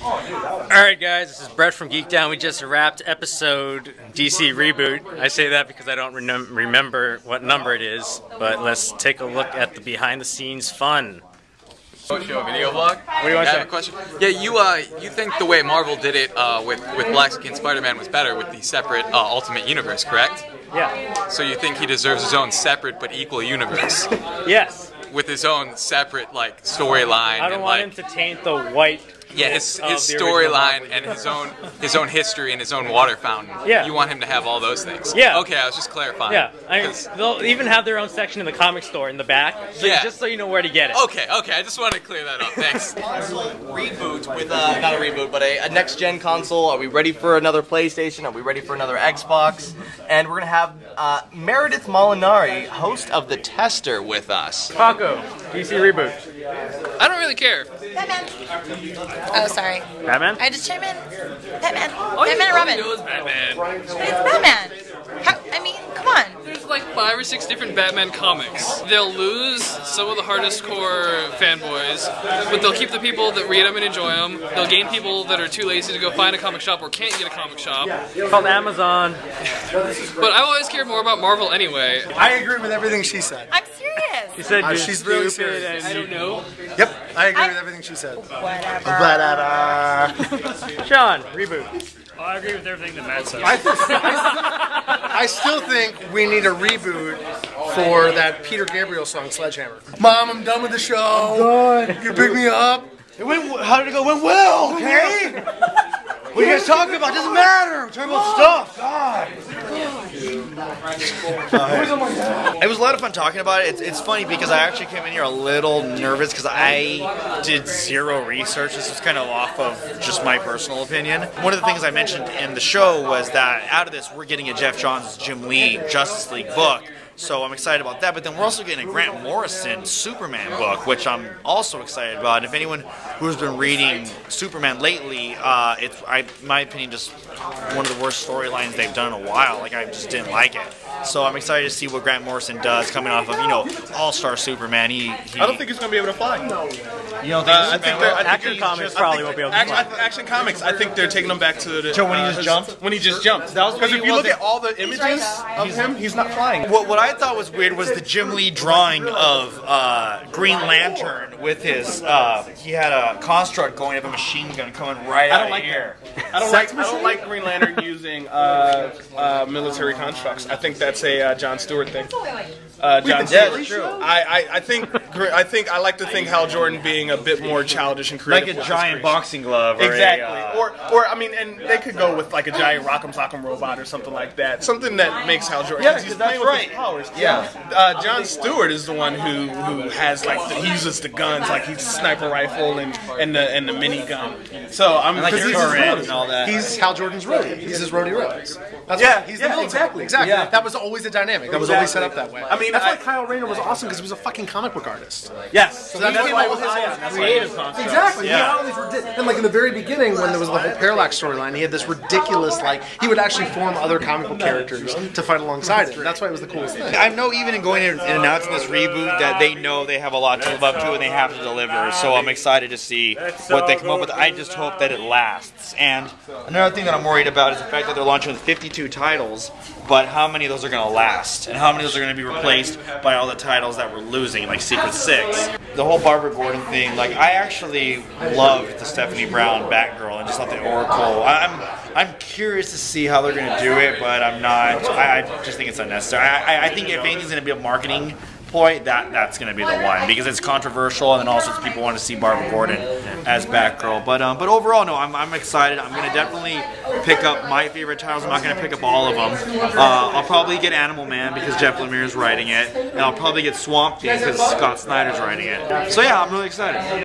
Alright guys, this is Brett from GeekDown. We just wrapped episode DC Reboot. I say that because I don't remember what number it is, but let's take a look at the behind the scenes fun. Show a video vlog? What do you want to say? I have a question. Yeah, you think the way Marvel did it with Black Skin Spider-Man was better with the separate Ultimate Universe, correct? Yeah. So you think he deserves his own separate but equal universe? Yes. With his own separate storyline. I don't want him to taint the white. Yeah, his storyline and his own history and his own water fountain. Yeah. You want him to have all those things. Yeah. Okay, I was just clarifying. Yeah. They'll even have their own section in the comic store in the back. So Yeah. Just so you know where to get it. Okay, I just wanted to clear that up. Thanks. Reboot with not a reboot, but a next gen console. Are we ready for another PlayStation? Are we ready for another Xbox? And we're gonna have Meredith Molinari, host of The Tester, with us. Paco, DC Reboot. I don't really care. Batman. Oh, sorry. Batman? I just chime in. Batman. All Batman and Robin. you know is Batman. But it's Batman. I mean, come on. There's like 5 or 6 different Batman comics. They'll lose some of the hardest core fanboys, but they'll keep the people that read them and enjoy them. They'll gain people that are too lazy to go find a comic shop or can't get a comic shop. It's called Amazon. But I've always cared more about Marvel anyway. I agree with everything she said. I'm serious. You said She's really serious. I don't know. Yep, I agree with everything she said. Whatever. Sean, Reboot. I agree with everything that Matt said. I still think we need a reboot for that Peter Gabriel song, Sledgehammer. Mom, I'm done with the show. I'm done. You pick me up. How did it go? It went well, okay? What are you guys talking about? Doesn't matter. We're talking about stuff. God. It was a lot of fun talking about it. It's funny because I actually came in here a little nervous because I did zero research. This was kind of off of just my personal opinion. One of the things I mentioned in the show was that out of this, we're getting a Jeff Johns, Jim Lee Justice League book. So I'm excited about that, but then we're also getting a Grant Morrison Superman book, which I'm also excited about. And if anyone who's been reading Superman lately, it's, in my opinion, just one of the worst storylines they've done in a while. Like, I just didn't like it. So I'm excited to see what Grant Morrison does coming off of, All-Star Superman. I don't think he's going to be able to fly. You don't think Action Comics probably won't be able to fly. Action Comics, I think they're taking him back to the... when he just jumped? When he just jumped. Because if you look at all the images of him, he's not flying. What I thought was weird was the Jim Lee drawing of Green Lantern with his, he had a construct going of a machine gun coming right out of the air. I don't like Green Lantern using military constructs. I think that's a John Stewart thing. John Stewart. True. I think I like to think Hal Jordan being a bit more childish and creative. Like a giant boxing glove. Exactly. Or I mean, and they could go with like a giant Rock'em Sock'em robot or something like that. Something that makes Hal Jordan. Yeah, he's that's playing with his powers. Yeah. John Stewart is the one who has he uses the guns like he's a sniper rifle and the minigun. So I'm like because he's and all that. He's Hal Jordan's roadie. He's his roadie Rhodes. He's the military. Exactly. Yeah. That was always the dynamic. That was always set up that way. I mean, that's why Kyle Rayner was awesome because he was a fucking comic book artist. Yes. So that's why it was creative construct. Exactly. Yeah. He had all these ridiculous. And like in the very beginning, when there was the whole Parallax storyline, he had this ridiculous he would actually form other comic book characters to fight alongside him. That's why it was the coolest thing. I know even in going in and announcing this reboot that they know they have a lot to live up to and they have to deliver. So I'm excited to see what they come up with. I just hope that it lasts. And another thing that I'm worried about is the fact that they're launching with 52 titles, but how many of those are going to last? And how many of those are going to be replaced by all the titles that we're losing, like Secret Six? The whole Barbara Gordon thing, I actually loved the Stephanie Brown Batgirl and just thought the Oracle. I'm curious to see how they're going to do it, but I'm not. I just think it's unnecessary. I think if anything's going to be a marketing point, that's going to be the one because it's controversial and then also people want to see Barbara Gordon as Batgirl. But overall, no, I'm excited. I'm going to definitely pick up my favorite titles. I'm not going to pick up all of them. I'll probably get Animal Man because Jeff Lemire is writing it, and I'll probably get Swamp Thing because Scott Snyder's writing it. So yeah, I'm really excited.